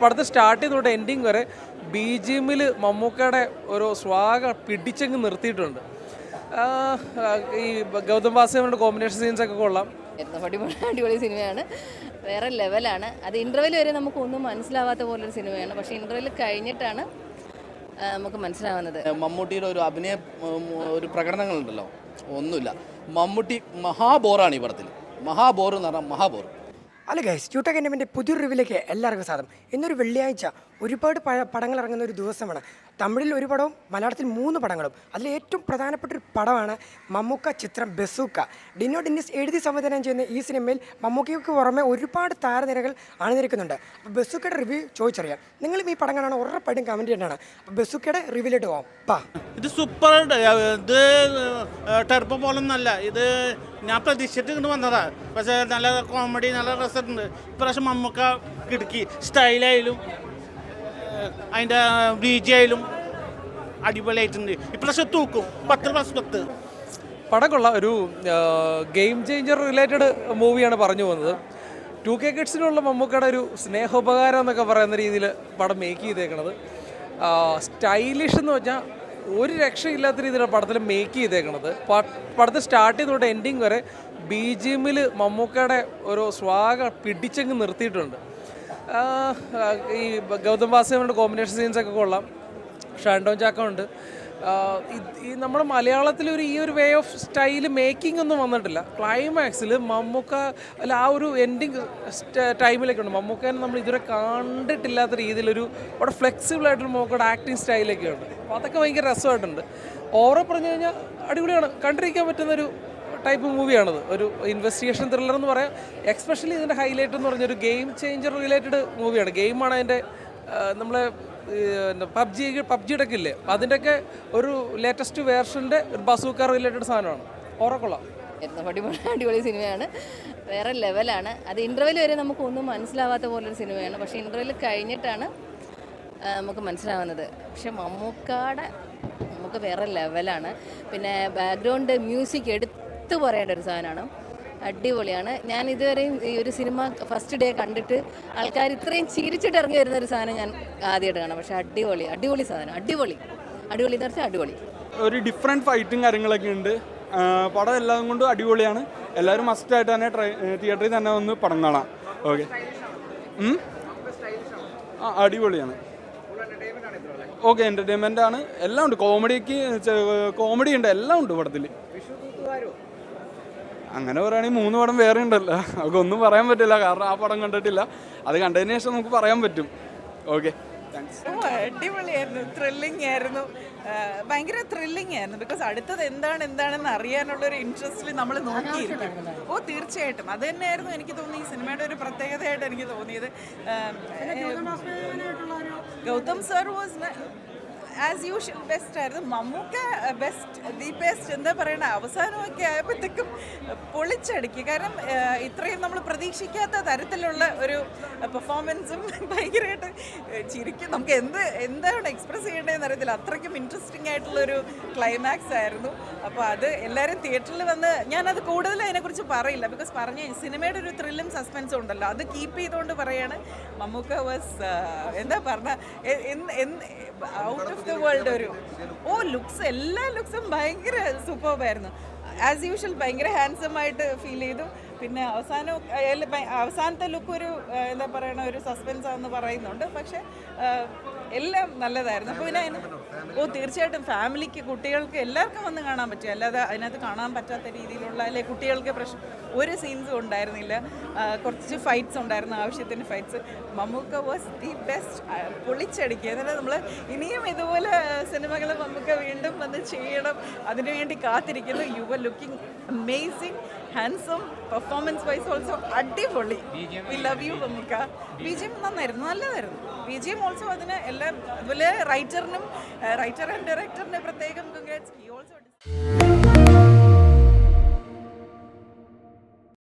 പടത്ത് start ചെയ്തോട്ട് ending വരെ B G എമ്മിൽ മമ്മൂക്കയുടെ ഒരു സ്വാഗ പിടിച്ചങ്ങ് നിർത്തിയിട്ടുണ്ട്. ഈ ഗൗതം വാസുദേവന്റെ കോമ്പിനേഷൻ സീൻസൊക്കെ കൊള്ളാം. അടിപൊളി സിനിമയാണ്, വേറെ ലെവലാണ്. അത് ഇൻ്റർവെൽ വരെ നമുക്കൊന്നും മനസ്സിലാവാത്ത പോലൊരു സിനിമയാണ്, പക്ഷേ ഇൻ്റർവെൽ കഴിഞ്ഞിട്ടാണ് നമുക്ക് മനസ്സിലാവുന്നത്. മമ്മൂട്ടിയുടെ ഒരു അഭിനയ ഒരു പ്രകടനങ്ങളുണ്ടല്ലോ, ഒന്നുമില്ല. മമ്മൂട്ടി മഹാബോറാണ് ഈ പടത്തിൽ. മഹാബോർ എന്ന് പറഞ്ഞാൽ മഹാബോർ. അല്ല ഗൈസ്, യൂട്യൂബ് എൻ്റെ പുതിയൊരു റിവ്യൂലേക്ക് എല്ലാവർക്കും സ്വാഗതം. ഇന്നൊരു വെള്ളിയാഴ്ച ഒരുപാട് പടങ്ങൾ ഇറങ്ങുന്ന ഒരു ദിവസമാണ്. തമിഴിൽ ഒരു പടവും മലയാളത്തിൽ 3 പടങ്ങളും. അതിൽ ഏറ്റവും പ്രധാനപ്പെട്ട ഒരു പടമാണ് മമ്മൂക്ക ചിത്രം ബസൂക്ക. ഡിനോ ഡെന്നിസ് എഴുതി സംവിധാനം ചെയ്യുന്ന ഈ സിനിമയിൽ മമ്മൂക്കയ്ക്ക് പുറമെ ഒരുപാട് താരനിരകൾ അണിനിരക്കുന്നുണ്ട്. അപ്പോൾ ബസൂക്കയുടെ റിവ്യൂ ചോദിച്ചറിയാം. നിങ്ങളും ഈ പടം കാണാൻ ഉറപ്പായിട്ടും കമൻറ്റ് ചെയ്യേണ്ടതാണ്. അപ്പോൾ ബസൂക്കയുടെ റിവ്യൂയിലോട്ട് പോകാം. ഇത് സൂപ്പർ. ഇത് ടെർബോ പോലൊന്നല്ല, ഇത് ഞാൻ പ്രതീക്ഷിച്ചിട്ട് ഇങ്ങോട്ട് വന്നതാ. പക്ഷേ നല്ല കോമഡി, നല്ല രസമുണ്ട്. ഇപ്രാവശ്യം മമ്മൂക്ക കിടക്കി സ്റ്റൈലായാലും അതിൻ്റെ ബീജി ആയാലും അടിപൊളിയായിട്ടുണ്ട്. ഇപ്രാവശ്യം തൂക്കും 10/10. പടം കൊള്ളാം. ഒരു ഗെയിം ചേഞ്ചർ റിലേറ്റഡ് മൂവിയാണ് പറഞ്ഞു പോകുന്നത്. 2K കിഡ്സിനുള്ള മമ്മൂക്കയുടെ ഒരു സ്നേഹോപകാരം എന്നൊക്കെ പറയുന്ന രീതിയിൽ പടം മേക്ക് ചെയ്തേക്കണത്. സ്റ്റൈലിഷ് എന്ന് വെച്ചാൽ ഒരു രക്ഷയില്ലാത്ത രീതിയിലാണ് പടത്തിൽ മേക്ക് ചെയ്തേക്കണത്. പടത്തിൽ സ്റ്റാർട്ട് ചെയ്തോട്ട് എൻഡിങ് വരെ ബി ജി എമ്മിൽ മമ്മൂക്കയുടെ ഒരു സ്വാഗ പിടിച്ചങ്ങ് നിർത്തിയിട്ടുണ്ട്. ഈ ഗൗതം വാസുദേവന്റെ കോമ്പിനേഷൻ സീൻസൊക്കെ കൊള്ളാം. ഷാൻഡോൺ ചാക്ക ഉണ്ട്. ഈ നമ്മുടെ മലയാളത്തിലൊരു ഈ ഒരു വേ ഓഫ് സ്റ്റൈൽ മേക്കിംഗ് ഒന്നും വന്നിട്ടില്ല. ക്ലൈമാക്സിൽ മമ്മൂക്ക അല്ല ആ ഒരു എൻഡിങ് ടൈമിലൊക്കെ ഉണ്ട്. മമ്മൂക്കനെ നമ്മൾ ഇതുവരെ കണ്ടിട്ടില്ലാത്ത രീതിയിലൊരു അവിടെ ഫ്ലെക്സിബിൾ ആയിട്ടൊരു മമ്മൂക്കയുടെ ആക്ടിങ് സ്റ്റൈലൊക്കെ ഉണ്ട്. അപ്പോൾ അതൊക്കെ ഭയങ്കര രസമായിട്ടുണ്ട്. ഓവറോൾ പറഞ്ഞു കഴിഞ്ഞാൽ അടിപൊളിയാണ്, കണ്ടിരിക്കാൻ പറ്റുന്നൊരു ടൈപ്പ് മൂവിയാണത്. ഒരു ഇൻവെസ്റ്റിഗേഷൻ ത്രില്ലർ എന്ന് പറയാം. എക്സ്പെഷ്യലി ഇതിൻ്റെ ഹൈലൈറ്റ് എന്ന് പറഞ്ഞൊരു ഗെയിം ചേഞ്ചർ റിലേറ്റഡ് മൂവിയാണ്. ഗെയിമാണ് അതിൻ്റെ നമ്മളെ പബ്ജിയുടെ ഒക്കെ ഇല്ലേ, അതിൻ്റെയൊക്കെ ഒരു ലേറ്റസ്റ്റ് വേർഷൻ്റെ ഒരു ബസൂക്ക റിലേറ്റഡ് സാധനമാണ്. ഓറക്കൊള്ളാം. അടിപൊളി സിനിമയാണ്, വേറെ ലെവലാണ്. അത് ഇൻ്റർവെൽ വരെ നമുക്കൊന്നും മനസ്സിലാവാത്ത പോലൊരു സിനിമയാണ്, പക്ഷേ ഇൻ്റർവെൽ കഴിഞ്ഞിട്ടാണ് നമുക്ക് മനസ്സിലാവുന്നത്. പക്ഷെ മമ്മൂക്ക വേറെ ലെവലാണ്. പിന്നെ ബാക്ക്ഗ്രൗണ്ട് മ്യൂസിക് എടുത്ത് പറയേണ്ട ഒരു സാധനമാണ്. അടിപൊളിയാണ്. ഞാൻ ഇതുവരെയും ഈ ഒരു സിനിമ ഫസ്റ്റ് ഡേ കണ്ടിട്ട് ആൾക്കാർ ഇത്രയും ചിരിച്ചിട്ട് ഇറങ്ങി വരുന്ന ഒരു സാധനം ഞാൻ ആദ്യമായിട്ട് കാണാം. പക്ഷേ അടിപൊളി സാധനം, അടിപൊളി എന്ന് വെച്ചാൽ അടിപൊളി. ഒരു ഡിഫറെൻറ്റ് ഫൈറ്റും കാര്യങ്ങളൊക്കെ ഉണ്ട്. പടം എല്ലാം കൊണ്ടും അടിപൊളിയാണ്. എല്ലാവരും മസ്റ്റായിട്ട് തന്നെ തിയേറ്ററിൽ തന്നെ വന്ന് പടം കാണാം. ഓക്കെ, അടിപൊളിയാണ്. ഓക്കെ, എൻ്റർടൈൻമെൻ്റ് ആണ്. എല്ലാം ഉണ്ട്. കോമഡി ഉണ്ട്, എല്ലാം ഉണ്ട് പടത്തിൽ. അങ്ങനെ പറയുകയാണെങ്കിൽ 3 പടം വേറെ ഉണ്ടല്ലോ, നമുക്ക് ഒന്നും പറയാൻ പറ്റില്ല, കാരണം ആ പടം കണ്ടിട്ടില്ല. അത് കണ്ടതിന് ശേഷം നമുക്ക് പറയാൻ പറ്റും. Okay, thanks. അടിപൊളിയായിരുന്നു, ത്രില്ലിംഗ് ആയിരുന്നു, ഭയങ്കര ത്രില്ലിംഗ് ആയിരുന്നു. ബിക്കോസ് അടുത്തത് എന്താണെന്ന് അറിയാനുള്ളൊരു ഇൻട്രസ്റ്റിൽ നമ്മൾ നോക്കിയിരിക്കും. തീർച്ചയായിട്ടും അത് തന്നെയായിരുന്നു എനിക്ക് തോന്നി ഈ സിനിമയുടെ ഒരു പ്രത്യേകതയായിട്ട് എനിക്ക് തോന്നിയത്. Gautham sir was as usual best ആയിരുന്നു. മമ്മൂക്ക ദി ബെസ്റ്റ് എന്താ പറയണ, അവസാനമൊക്കെ ആയപ്പോഴത്തേക്കും പൊളിച്ചടുക്കി. കാരണം ഇത്രയും നമ്മൾ പ്രതീക്ഷിക്കാത്ത തരത്തിലുള്ള ഒരു പെർഫോമൻസും ഭയങ്കരമായിട്ട് ചിരിക്കും. നമുക്ക് എന്താണ് എക്സ്പ്രസ് ചെയ്യേണ്ടതെന്ന് അറിയത്തില്ല, അത്രയ്ക്കും ഇൻട്രസ്റ്റിംഗ് ആയിട്ടുള്ളൊരു ക്ലൈമാക്സ് ആയിരുന്നു. അപ്പോൾ അത് എല്ലാവരും തിയേറ്ററിൽ വന്ന്, ഞാനത് കൂടുതൽ അതിനെക്കുറിച്ച് പറയില്ല, ബിക്കോസ് സിനിമയുടെ ഒരു ത്രില്ലും സസ്പെൻസും ഉണ്ടല്ലോ, അത് കീപ്പ് ചെയ്തുകൊണ്ട് പറയാണ്. മമ്മൂക്ക വാസ് എന്താ പറഞ്ഞ out of the world. Looks, എല്ലാ ലുക്സും ഭയങ്കര സൂപ്പർബായിരുന്നു. ആസ് യൂഷ്വൽ ഭയങ്കര ഹാൻസം ആയിട്ട് ഫീൽ ചെയ്തു. പിന്നെ അവസാനത്തെ ലുക്ക് ഒരു എന്താ പറയണ ഒരു സസ്പെൻസ് ആണെന്ന് പറയുന്നുണ്ട്. പക്ഷെ എല്ലാം നല്ലതായിരുന്നു. അപ്പോൾ പിന്നെ തീർച്ചയായിട്ടും ഫാമിലിക്ക്, കുട്ടികൾക്ക് എല്ലാവർക്കും വന്ന് കാണാൻ പറ്റും. അല്ലാതെ അതിനകത്ത് കാണാൻ പറ്റാത്ത രീതിയിലുള്ള അല്ലെ കുട്ടികൾക്ക് ഒരു സീൻസും ഉണ്ടായിരുന്നില്ല. കുറച്ച് ഫൈറ്റ്സ് ഉണ്ടായിരുന്നു, ആവശ്യത്തിന് fights. Mammukka was the best, പൊളിച്ചടിക്കുക. എന്നിട്ട് നമ്മൾ ഇനിയും ഇതുപോലെ സിനിമകൾ മമ്മൂക്ക വീണ്ടും വന്ന് ചെയ്യണം, അതിനുവേണ്ടി കാത്തിരിക്കുന്നു. You are looking amazing, handsome, performance wise also അടിപൊളി. We love you Mammukka. BGM നന്നായിരുന്നു, നല്ലതായിരുന്നു. BGM ഓൾസോ അതിന് എല്ലാം. അതുപോലെ റൈറ്റർ ആൻഡ് ഡയറക്ടറിന് പ്രത്യേകം കൺഗ്രാറ്റ്സ്. He also